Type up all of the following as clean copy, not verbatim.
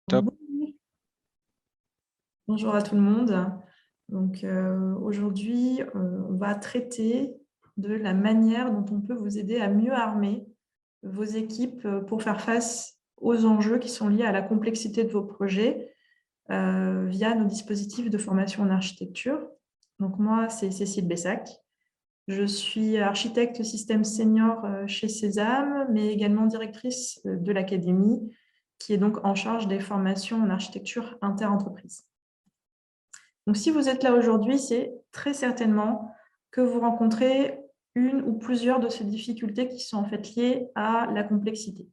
Top. Bonjour à tout le monde. Donc, aujourd'hui, on va traiter de la manière dont on peut vous aider à mieux armer vos équipes pour faire face aux enjeux qui sont liés à la complexité de vos projets via nos dispositifs de formation en architecture. Donc, moi, c'est Cécile Bessac. Je suis architecte système senior chez Sésame, mais également directrice de l'académie, qui est donc en charge des formations en architecture inter-entreprise. Donc, si vous êtes là aujourd'hui, c'est très certainement que vous rencontrez une ou plusieurs de ces difficultés qui sont en fait liées à la complexité.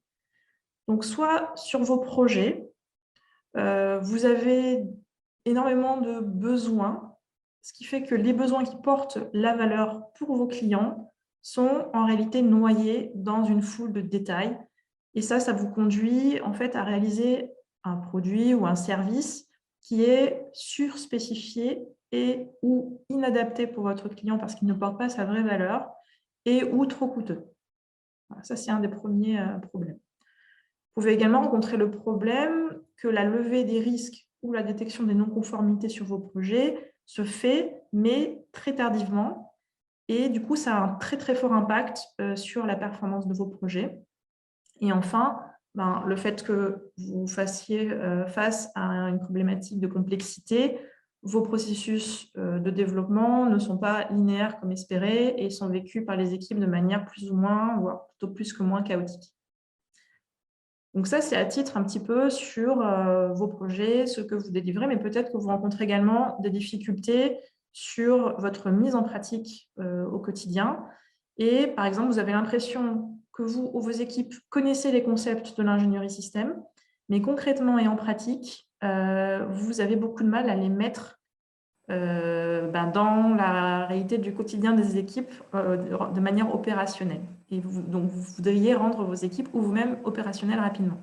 Donc, soit sur vos projets, vous avez énormément de besoins, ce qui fait que les besoins qui portent la valeur pour vos clients sont en réalité noyés dans une foule de détails. Et ça vous conduit en fait à réaliser un produit ou un service qui est surspécifié et ou inadapté pour votre client parce qu'il ne porte pas sa vraie valeur et ou trop coûteux. Voilà, ça, c'est un des premiers problèmes. Vous pouvez également rencontrer le problème que la levée des risques ou la détection des non-conformités sur vos projets se fait, mais très tardivement. Et du coup, ça a un très, très fort impact sur la performance de vos projets. Et enfin, le fait que vous fassiez face à une problématique de complexité, vos processus de développement ne sont pas linéaires comme espéré et sont vécus par les équipes de manière plus ou moins, voire plutôt plus que moins chaotique. Donc ça, c'est à titre un petit peu sur vos projets, ce que vous délivrez, mais peut-être que vous rencontrez également des difficultés sur votre mise en pratique au quotidien. Et par exemple, vous avez l'impression que vous ou vos équipes connaissez les concepts de l'ingénierie système, mais concrètement et en pratique, vous avez beaucoup de mal à les mettre dans la réalité du quotidien des équipes de manière opérationnelle. Et donc, vous voudriez rendre vos équipes ou vous-même opérationnelles rapidement.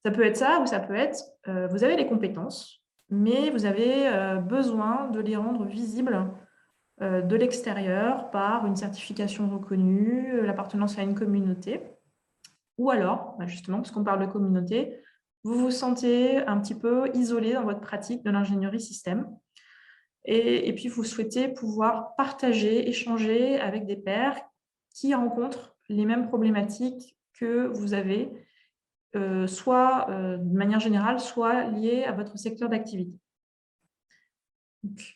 Ça peut être ça ou ça peut être, vous avez les compétences, mais vous avez besoin de les rendre visibles de l'extérieur par une certification reconnue, l'appartenance à une communauté. Ou alors, justement, puisqu'on parle de communauté, vous vous sentez un petit peu isolé dans votre pratique de l'ingénierie système. Et puis, vous souhaitez pouvoir partager, échanger avec des pairs qui rencontrent les mêmes problématiques que vous avez, soit de manière générale, soit liées à votre secteur d'activité.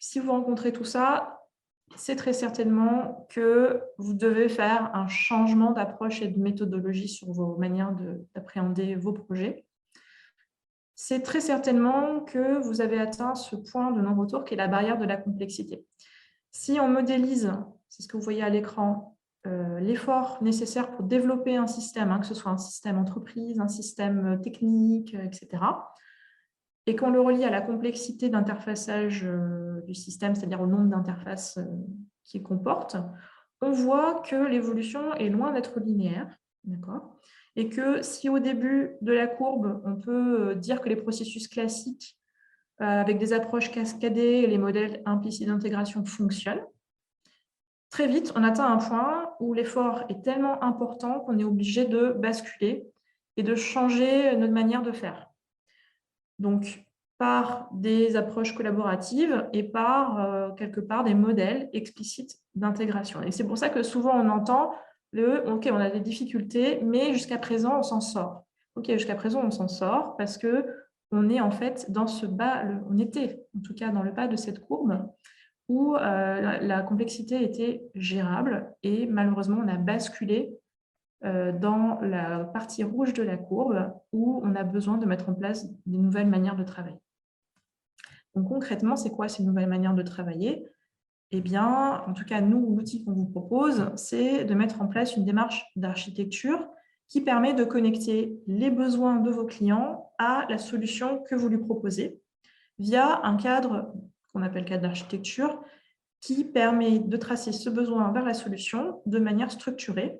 Si vous rencontrez tout ça, c'est très certainement que vous devez faire un changement d'approche et de méthodologie sur vos manières d'appréhender vos projets. C'est très certainement que vous avez atteint ce point de non-retour qui est la barrière de la complexité. Si on modélise, c'est ce que vous voyez à l'écran, l'effort nécessaire pour développer un système, que ce soit un système entreprise, un système technique, etc., et qu'on le relie à la complexité d'interfaçage du système, c'est-à-dire au nombre d'interfaces qu'il comporte, on voit que l'évolution est loin d'être linéaire, d'accord ? Et que si au début de la courbe, on peut dire que les processus classiques, avec des approches cascadées et les modèles implicites d'intégration fonctionnent, très vite, on atteint un point où l'effort est tellement important qu'on est obligé de basculer et de changer notre manière de faire. Donc, par des approches collaboratives et par, quelque part, des modèles explicites d'intégration. Et c'est pour ça que souvent, on entend OK, on a des difficultés, mais jusqu'à présent, on s'en sort. OK, jusqu'à présent, on s'en sort parce qu'on est en fait dans ce bas, on était en tout cas dans le bas de cette courbe où la complexité était gérable et malheureusement, on a basculé dans la partie rouge de la courbe où on a besoin de mettre en place des nouvelles manières de travailler. Donc concrètement, c'est quoi ces nouvelles manières de travailler ? Eh bien, en tout cas, nous, l'outil qu'on vous propose, c'est de mettre en place une démarche d'architecture qui permet de connecter les besoins de vos clients à la solution que vous lui proposez via un cadre qu'on appelle cadre d'architecture qui permet de tracer ce besoin vers la solution de manière structurée.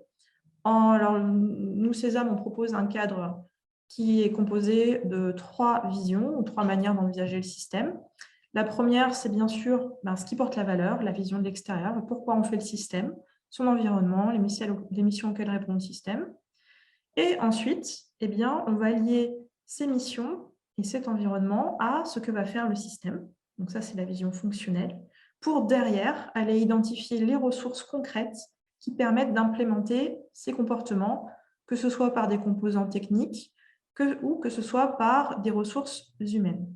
Alors, nous, Sésame, on propose un cadre qui est composé de 3 visions ou 3 manières d'envisager le système. La première, c'est bien sûr ce qui porte la valeur, la vision de l'extérieur, pourquoi on fait le système, son environnement, les missions auxquelles répond le système. Et ensuite, on va lier ces missions et cet environnement à ce que va faire le système. Donc ça, c'est la vision fonctionnelle, pour derrière aller identifier les ressources concrètes qui permettent d'implémenter ces comportements, que ce soit par des composants techniques ou que ce soit par des ressources humaines.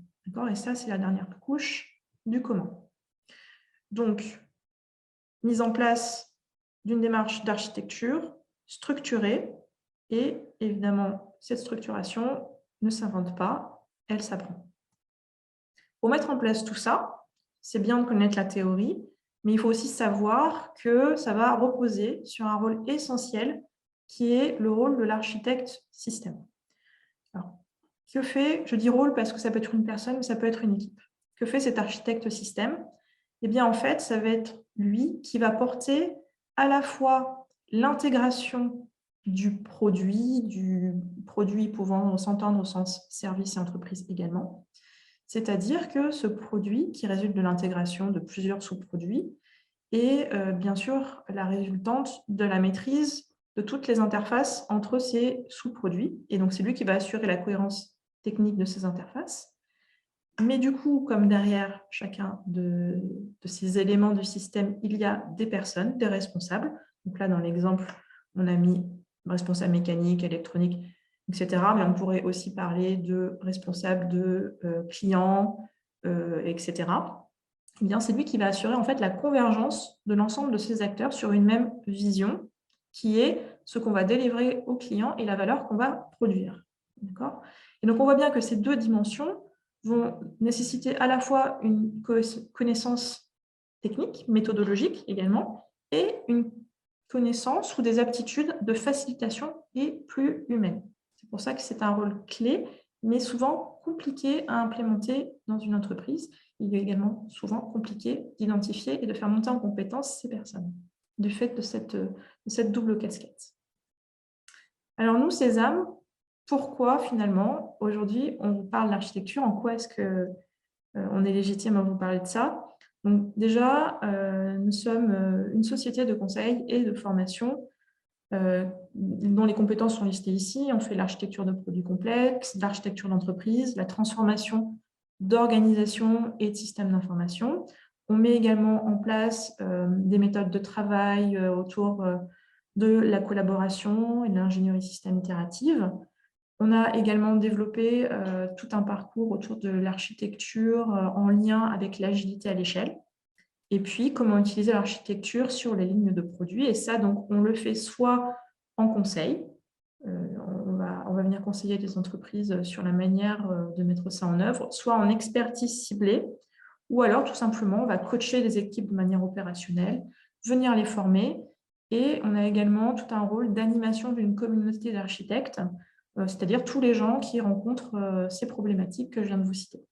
Et ça, c'est la dernière couche du comment. Donc, mise en place d'une démarche d'architecture structurée, et évidemment, cette structuration ne s'invente pas, elle s'apprend. Pour mettre en place tout ça, c'est bien de connaître la théorie, mais il faut aussi savoir que ça va reposer sur un rôle essentiel qui est le rôle de l'architecte système. Alors, que fait, je dis rôle parce que ça peut être une personne, mais ça peut être une équipe. Que fait cet architecte système? Eh bien, en fait, ça va être lui qui va porter à la fois l'intégration du produit pouvant s'entendre au sens service et entreprise également. C'est-à-dire que ce produit qui résulte de l'intégration de plusieurs sous-produits est bien sûr la résultante de la maîtrise de toutes les interfaces entre ces sous-produits. Et donc, c'est lui qui va assurer la cohérence technique de ces interfaces. Mais du coup, comme derrière chacun de ces éléments du système, il y a des personnes, des responsables. Donc là, dans l'exemple, on a mis responsable mécanique, électronique, etc. Mais on pourrait aussi parler de responsable de clients, etc. Eh bien, c'est lui qui va assurer en fait la convergence de l'ensemble de ces acteurs sur une même vision, qui est ce qu'on va délivrer au client et la valeur qu'on va produire. D'accord ? Et donc, on voit bien que ces deux dimensions vont nécessiter à la fois une connaissance technique, méthodologique également, et une connaissance ou des aptitudes de facilitation et plus humaines. C'est pour ça que c'est un rôle clé, mais souvent compliqué à implémenter dans une entreprise. Il est également souvent compliqué d'identifier et de faire monter en compétence ces personnes, du fait de cette double casquette. Alors nous, Sésame, pourquoi finalement, aujourd'hui, on vous parle d'architecture? En quoi est-ce qu'on est légitime à vous parler de ça? Donc déjà, nous sommes une société de conseil et de formation dont les compétences sont listées ici. On fait l'architecture de produits complexes, l'architecture d'entreprise, la transformation d'organisation et de systèmes d'information. On met également en place des méthodes de travail autour de la collaboration et de l'ingénierie système itérative. On a également développé tout un parcours autour de l'architecture en lien avec l'agilité à l'échelle. Et puis, comment utiliser l'architecture sur les lignes de produits. Et ça, donc, on le fait soit en conseil, on va venir conseiller des entreprises sur la manière de mettre ça en œuvre, soit en expertise ciblée, ou alors tout simplement, on va coacher les équipes de manière opérationnelle, venir les former. Et on a également tout un rôle d'animation d'une communauté d'architectes, c'est-à-dire tous les gens qui rencontrent ces problématiques que je viens de vous citer.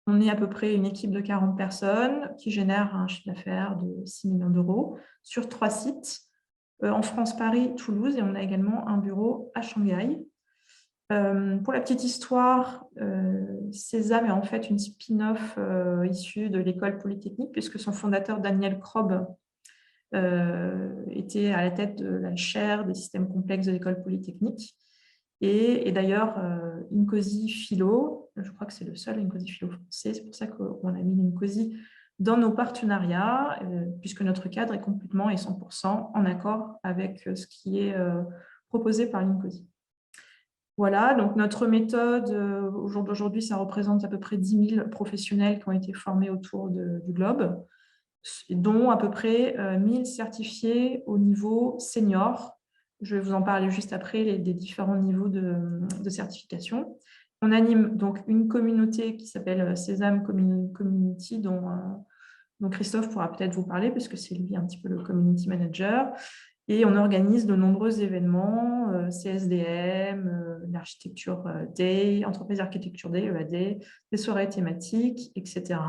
On est à peu près une équipe de 40 personnes qui génère un chiffre d'affaires de 6 millions d'euros sur 3 sites, en France, Paris, Toulouse, et on a également un bureau à Shanghai. Pour la petite histoire, Sésame est en fait une spin-off issue de l'école polytechnique, puisque son fondateur, Daniel Krob, était à la tête de la chaire des systèmes complexes de l'école polytechnique. Et d'ailleurs, Incosi Philo, je crois que c'est le seul Incosi Philo français, c'est pour ça qu'on a mis Incosi dans nos partenariats, puisque notre cadre est complètement et 100% en accord avec ce qui est proposé par l'Incosi. Voilà, donc notre méthode, au jour d'aujourd'hui, ça représente à peu près 10 000 professionnels qui ont été formés autour du globe, dont à peu près 1000 certifiés au niveau senior. Je vais vous en parler juste après des différents niveaux de certification. On anime donc une communauté qui s'appelle Sésame Community, dont Christophe pourra peut-être vous parler, parce que c'est lui un petit peu le community manager. Et on organise de nombreux événements, CSDM, l'Architecture Day, Entreprise Architecture Day, EAD, des soirées thématiques, etc.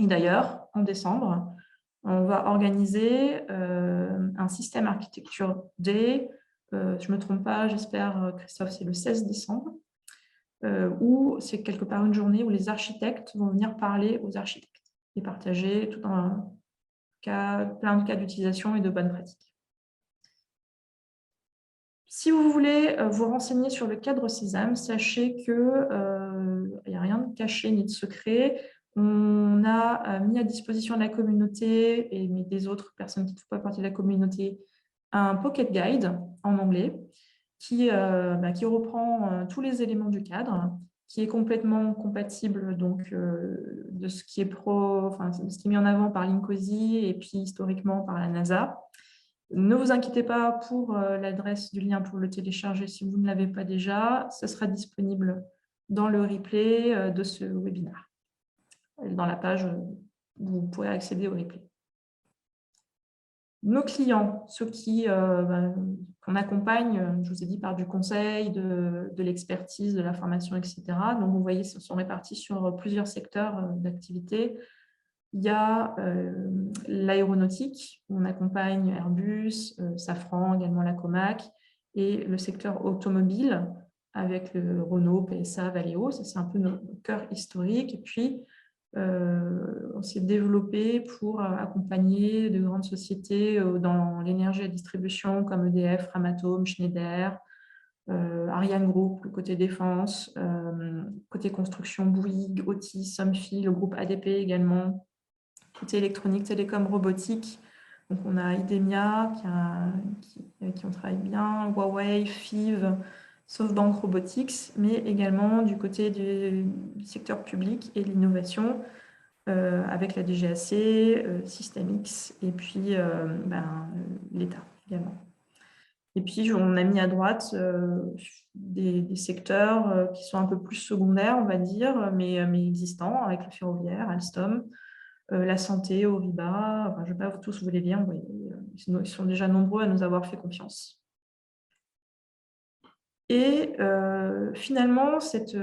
Et d'ailleurs, en décembre, on va organiser un système Architecture Day. Je ne me trompe pas, j'espère, Christophe, c'est le 16 décembre, où c'est quelque part une journée où les architectes vont venir parler aux architectes et partager tout un plein de cas d'utilisation et de bonnes pratiques. Si vous voulez vous renseigner sur le cadre Sésame, sachez qu'il n'y a rien de caché ni de secret. On a mis à disposition de la communauté et des autres personnes qui ne font pas partie de la communauté un pocket guide en anglais qui reprend tous les éléments du cadre, qui est complètement compatible donc, de ce qui est ce qui est mis en avant par l'INCOSY et puis historiquement par la NASA. Ne vous inquiétez pas pour l'adresse du lien pour le télécharger si vous ne l'avez pas déjà. Ce sera disponible dans le replay de ce webinaire, dans la page où vous pourrez accéder au replay. Nos clients, ceux qu'on accompagne, je vous ai dit, par du conseil, de l'expertise, de la formation, etc. Donc, vous voyez, ils sont répartis sur plusieurs secteurs d'activité. Il y a l'aéronautique, on accompagne Airbus, Safran, également la Comac, et le secteur automobile avec le Renault, PSA, Valeo, ça c'est un peu notre cœur historique. Et puis, on s'est développé pour accompagner de grandes sociétés dans l'énergie et la distribution comme EDF, Framatome, Schneider, Ariane Group, le côté défense, côté construction, Bouygues, Otis, Somfy, le groupe ADP également, côté électronique, télécom, robotique. Donc, on a IDEMIA, avec qui on travaille bien, Huawei, FIV, SoftBank Robotics, mais également du côté du secteur public et de l'innovation, avec la DGAC, Systemix et puis l'État également. Et puis, on a mis à droite des secteurs qui sont un peu plus secondaires, on va dire, mais existants, avec le ferroviaire, Alstom, la santé, Oriba, enfin, je ne vais pas tous vous les lire, ils sont déjà nombreux à nous avoir fait confiance. Et finalement, cette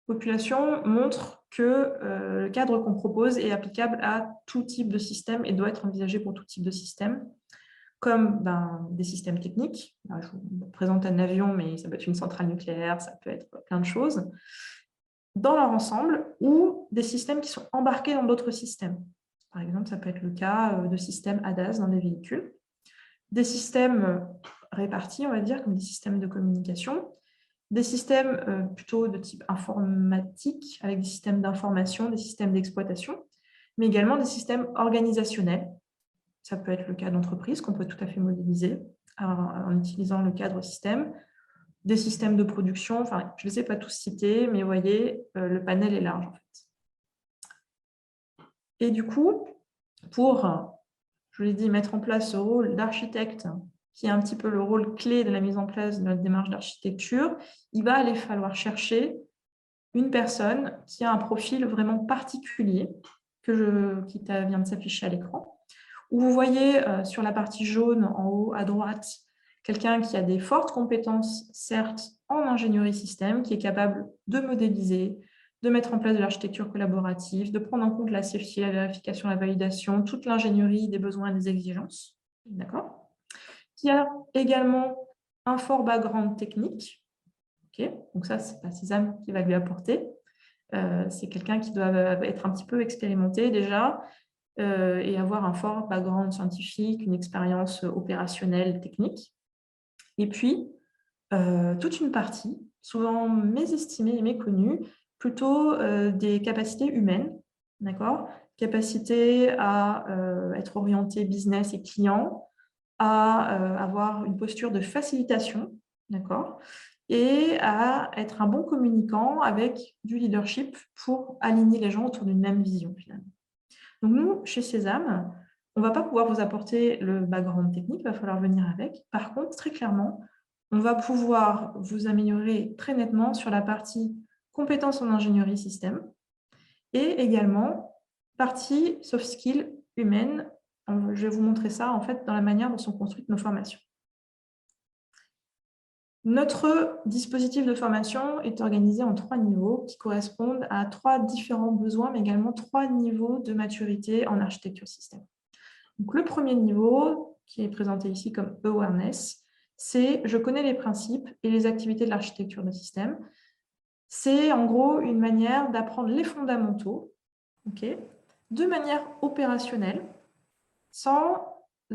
population montre que le cadre qu'on propose est applicable à tout type de système et doit être envisagé pour tout type de système, comme des systèmes techniques. Là, je vous présente un avion, mais ça peut être une centrale nucléaire, ça peut être plein de choses, dans leur ensemble, ou des systèmes qui sont embarqués dans d'autres systèmes. Par exemple, ça peut être le cas de systèmes ADAS dans des véhicules, des systèmes répartis, on va dire, comme des systèmes de communication, des systèmes plutôt de type informatique, avec des systèmes d'information, des systèmes d'exploitation, mais également des systèmes organisationnels. Ça peut être le cas d'entreprise qu'on peut tout à fait modéliser en utilisant le cadre système, des systèmes de production, enfin, je ne les ai pas tous cités, mais vous voyez, le panel est large en fait. Et du coup, pour, je vous l'ai dit, mettre en place ce rôle d'architecte, qui est un petit peu le rôle clé de la mise en place de notre démarche d'architecture, il va aller falloir chercher une personne qui a un profil vraiment particulier, qui vient de s'afficher à l'écran, où vous voyez sur la partie jaune en haut à droite, quelqu'un qui a des fortes compétences, certes, en ingénierie système, qui est capable de modéliser, de mettre en place de l'architecture collaborative, de prendre en compte la safety, la vérification, la validation, toute l'ingénierie des besoins et des exigences. D'accord ? Qui a également un fort background technique. Okay, donc ça, c'est pas Sésame qui va lui apporter. C'est quelqu'un qui doit être un petit peu expérimenté déjà et avoir un fort background scientifique, une expérience opérationnelle, technique. Et puis, toute une partie, souvent mésestimée et méconnue, plutôt des capacités humaines, d'accord ? Capacité à être orienté business et client, à avoir une posture de facilitation, d'accord ? Et à être un bon communicant avec du leadership pour aligner les gens autour d'une même vision, finalement. Donc, nous, chez Sésame, on ne va pas pouvoir vous apporter le background technique, il va falloir venir avec. Par contre, très clairement, on va pouvoir vous améliorer très nettement sur la partie compétences en ingénierie système et également partie soft skills humaines. Je vais vous montrer ça en fait dans la manière dont sont construites nos formations. Notre dispositif de formation est organisé en 3 niveaux qui correspondent à 3 différents besoins, mais également 3 niveaux de maturité en architecture système. Donc, le premier niveau, qui est présenté ici comme Awareness, c'est « Je connais les principes et les activités de l'architecture de système ». C'est en gros une manière d'apprendre les fondamentaux de manière opérationnelle, sans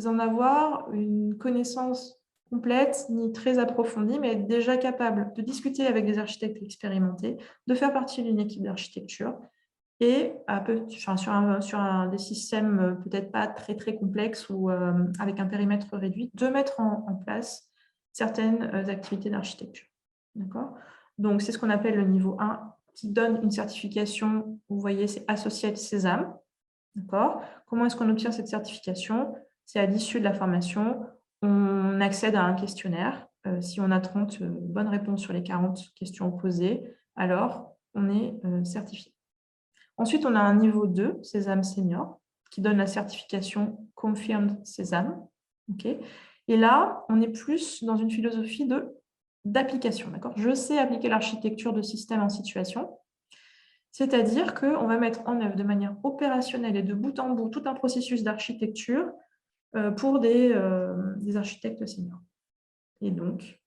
en avoir une connaissance complète ni très approfondie, mais être déjà capable de discuter avec des architectes expérimentés, de faire partie d'une équipe d'architecture et sur des systèmes peut-être pas très, très complexes ou avec un périmètre réduit, de mettre en place certaines activités d'architecture. D'accord ? Donc, c'est ce qu'on appelle le niveau 1 qui donne une certification, vous voyez, c'est Associate Sésame. D'accord ? Comment est-ce qu'on obtient cette certification ? C'est à l'issue de la formation, on accède à un questionnaire. Si on a 30 bonnes réponses sur les 40 questions posées, alors on est certifié. Ensuite, on a un niveau 2, Sésame Senior, qui donne la certification Confirmed Sésame. Okay. Et là, on est plus dans une philosophie d'application. Je sais appliquer l'architecture de système en situation, c'est-à-dire qu'on va mettre en œuvre de manière opérationnelle et de bout en bout tout un processus d'architecture pour des architectes seniors. Et donc,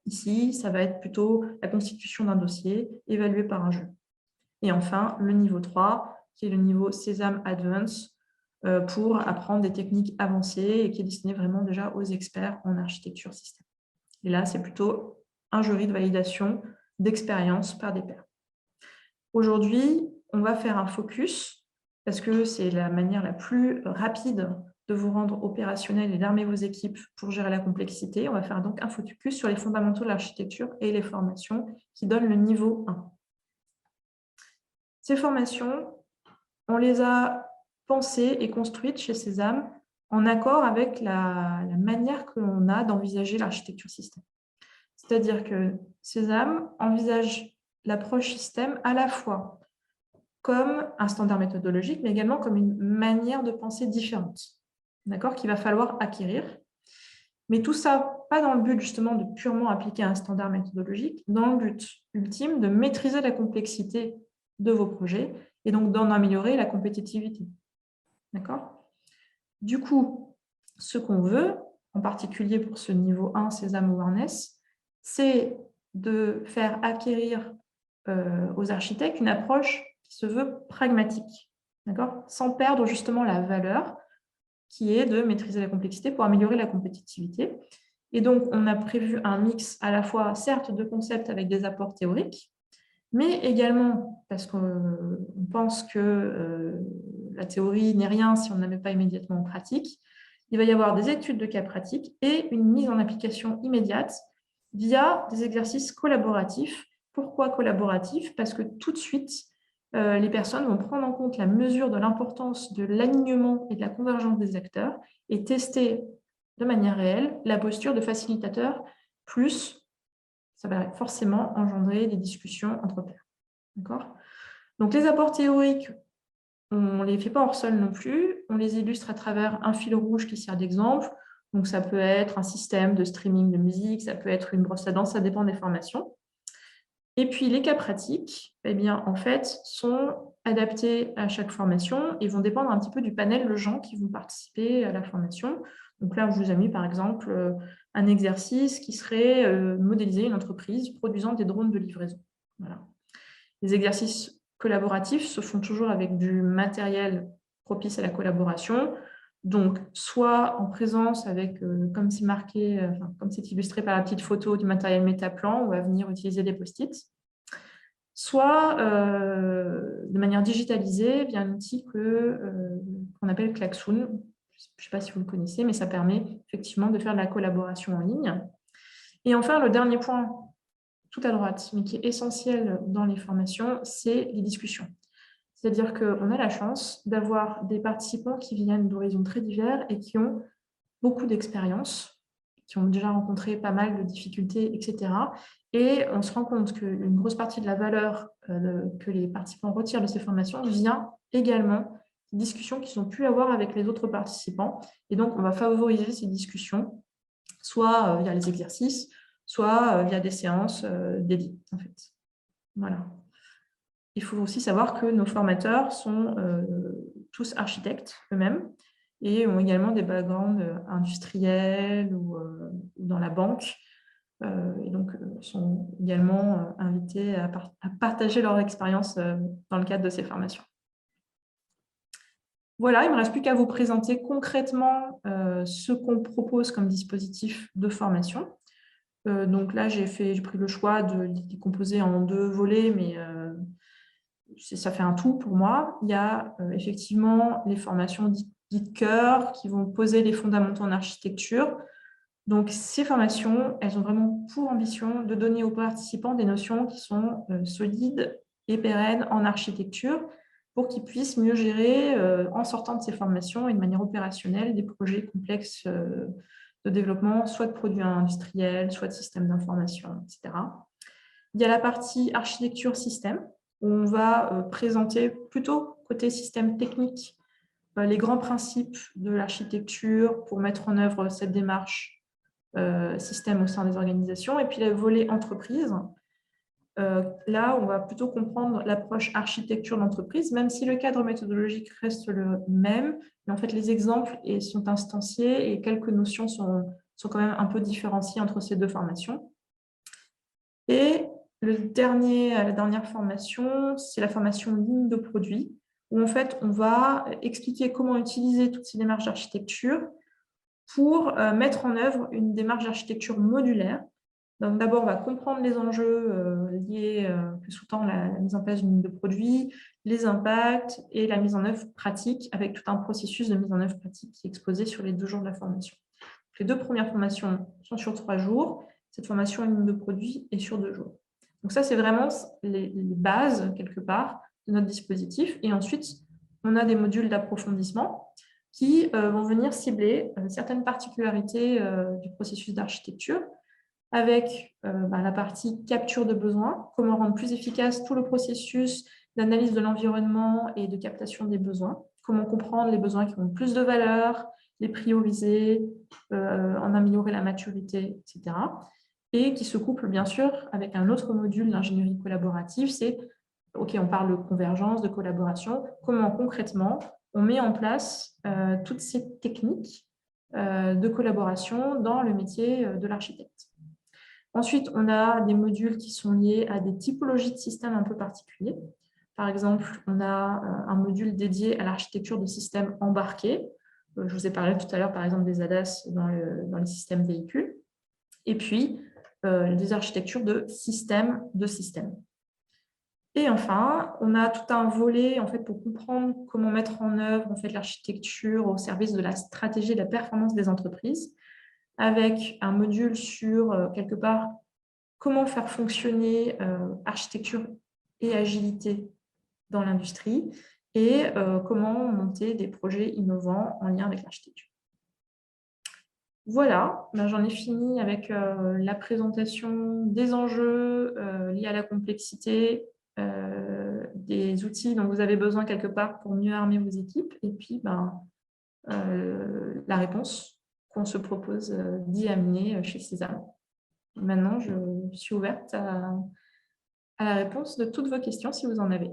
ici, ça va être plutôt la constitution d'un dossier évalué par un jury. Et enfin, le niveau 3, qui est le niveau Sésame Advance, pour apprendre des techniques avancées et qui est destiné vraiment déjà aux experts en architecture système. Et là, c'est plutôt un jury de validation d'expérience par des pairs. Aujourd'hui, on va faire un focus, parce que c'est la manière la plus rapide de vous rendre opérationnel et d'armer vos équipes pour gérer la complexité. On va faire donc un focus sur les fondamentaux de l'architecture et les formations qui donnent le niveau 1. Ces formations, on les a pensées et construites chez Sésame en accord avec la manière que l'on a d'envisager l'architecture système. C'est-à-dire que Sésame envisage l'approche système à la fois comme un standard méthodologique, mais également comme une manière de penser différente, qu'il va falloir acquérir. Mais tout ça, pas dans le but justement de purement appliquer un standard méthodologique, dans le but ultime de maîtriser la complexité de vos projets et donc d'en améliorer la compétitivité. D'accord ? Du coup, ce qu'on veut, en particulier pour ce niveau 1 Sésame Awareness, c'est de faire acquérir aux architectes une approche qui se veut pragmatique, sans perdre justement la valeur qui est de maîtriser la complexité pour améliorer la compétitivité. Et donc, on a prévu un mix à la fois, certes, de concepts avec des apports théoriques, mais également, parce qu'on pense que la théorie n'est rien si on ne la met pas immédiatement en pratique, il va y avoir des études de cas pratiques et une mise en application immédiate via des exercices collaboratifs. Pourquoi collaboratifs ? Parce que tout de suite, les personnes vont prendre en compte la mesure de l'importance de l'alignement et de la convergence des acteurs et tester de manière réelle la posture de facilitateur, plus ça va forcément engendrer des discussions entre pairs. D'accord ? Donc, les apports théoriques, on ne les fait pas hors sol non plus, on les illustre à travers un fil rouge qui sert d'exemple. Donc, ça peut être un système de streaming de musique, ça peut être une brosse à dents, ça dépend des formations. Et puis, les cas pratiques, en fait, sont adaptés à chaque formation et vont dépendre un petit peu du panel de gens qui vont participer à la formation. Donc là, je vous ai mis, par exemple, un exercice qui serait modéliser une entreprise produisant des drones de livraison. Voilà. Les exercices collaboratifs se font toujours avec du matériel propice à la collaboration. Donc, soit en présence avec, comme c'est marqué, comme c'est illustré par la petite photo du matériel Métaplan, on va venir utiliser des post-it, soit de manière digitalisée via un outil qu'on appelle Klaxoon. Je ne sais pas si vous le connaissez, mais ça permet effectivement de faire de la collaboration en ligne. Et enfin, le dernier point, tout à droite, mais qui est essentiel dans les formations, c'est les discussions. C'est-à-dire qu'on a la chance d'avoir des participants qui viennent d'horizons très divers et qui ont beaucoup d'expérience, qui ont déjà rencontré pas mal de difficultés, etc. Et on se rend compte qu'une grosse partie de la valeur que les participants retirent de ces formations vient également des discussions qu'ils ont pu avoir avec les autres participants. Et donc, on va favoriser ces discussions, soit via les exercices, soit via des séances dédiées, en fait. Voilà. Il faut aussi savoir que nos formateurs sont tous architectes eux-mêmes et ont également des backgrounds industriels ou dans la banque. Et donc, sont également invités à partager leur expérience dans le cadre de ces formations. Voilà, il ne me reste plus qu'à vous présenter concrètement ce qu'on propose comme dispositif de formation. Donc là, j'ai pris le choix de les décomposer en 2 volets, mais ça fait un tout pour moi. Il y a effectivement les formations dites cœur qui vont poser les fondamentaux en architecture. Donc, ces formations, elles ont vraiment pour ambition de donner aux participants des notions qui sont solides et pérennes en architecture pour qu'ils puissent mieux gérer, en sortant de ces formations et de manière opérationnelle, des projets complexes de développement, soit de produits industriels, soit de systèmes d'information, etc. Il y a la partie architecture système, où on va présenter plutôt côté système technique les grands principes de l'architecture pour mettre en œuvre cette démarche système au sein des organisations. Et puis le volet entreprise, là, on va plutôt comprendre l'approche architecture d'entreprise, même si le cadre méthodologique reste le même. Mais en fait, les exemples sont instanciés et quelques notions sont quand même un peu différenciées entre ces 2 formations. Et la dernière formation, c'est la formation ligne de produit, où en fait, on va expliquer comment utiliser toutes ces démarches d'architecture pour mettre en œuvre une démarche d'architecture modulaire. Donc d'abord, on va comprendre les enjeux liés que sous-tend la mise en place d'une ligne de produit, les impacts et la mise en œuvre pratique avec tout un processus de mise en œuvre pratique qui est exposé sur les 2 jours de la formation. Les 2 premières formations sont sur 3 jours. Cette formation en ligne de produit est sur 2 jours. Donc ça, c'est vraiment les bases, quelque part, de notre dispositif. Et ensuite, on a des modules d'approfondissement qui vont venir cibler certaines particularités du processus d'architecture avec la partie capture de besoins, comment rendre plus efficace tout le processus d'analyse de l'environnement et de captation des besoins, comment comprendre les besoins qui ont plus de valeur, les prioriser, en améliorer la maturité, etc. Et qui se couple bien sûr avec un autre module d'ingénierie collaborative, c'est, OK, on parle de convergence, de collaboration, comment concrètement on met en place toutes ces techniques de collaboration dans le métier de l'architecte. Ensuite, on a des modules qui sont liés à des typologies de systèmes un peu particuliers. Par exemple, on a un module dédié à l'architecture de systèmes embarqués. Je vous ai parlé tout à l'heure, par exemple, des ADAS dans les systèmes véhicules. Et puis, des architectures de systèmes de systèmes. Et enfin, on a tout un volet en fait, pour comprendre comment mettre en œuvre en fait, l'architecture au service de la stratégie et de la performance des entreprises, avec un module sur, quelque part, comment faire fonctionner architecture et agilité dans l'industrie et comment monter des projets innovants en lien avec l'architecture. Voilà, j'en ai fini avec la présentation des enjeux liés à la complexité, des outils dont vous avez besoin quelque part pour mieux armer vos équipes et puis la réponse qu'on se propose d'y amener chez Sésame. Maintenant, je suis ouverte à la réponse de toutes vos questions si vous en avez.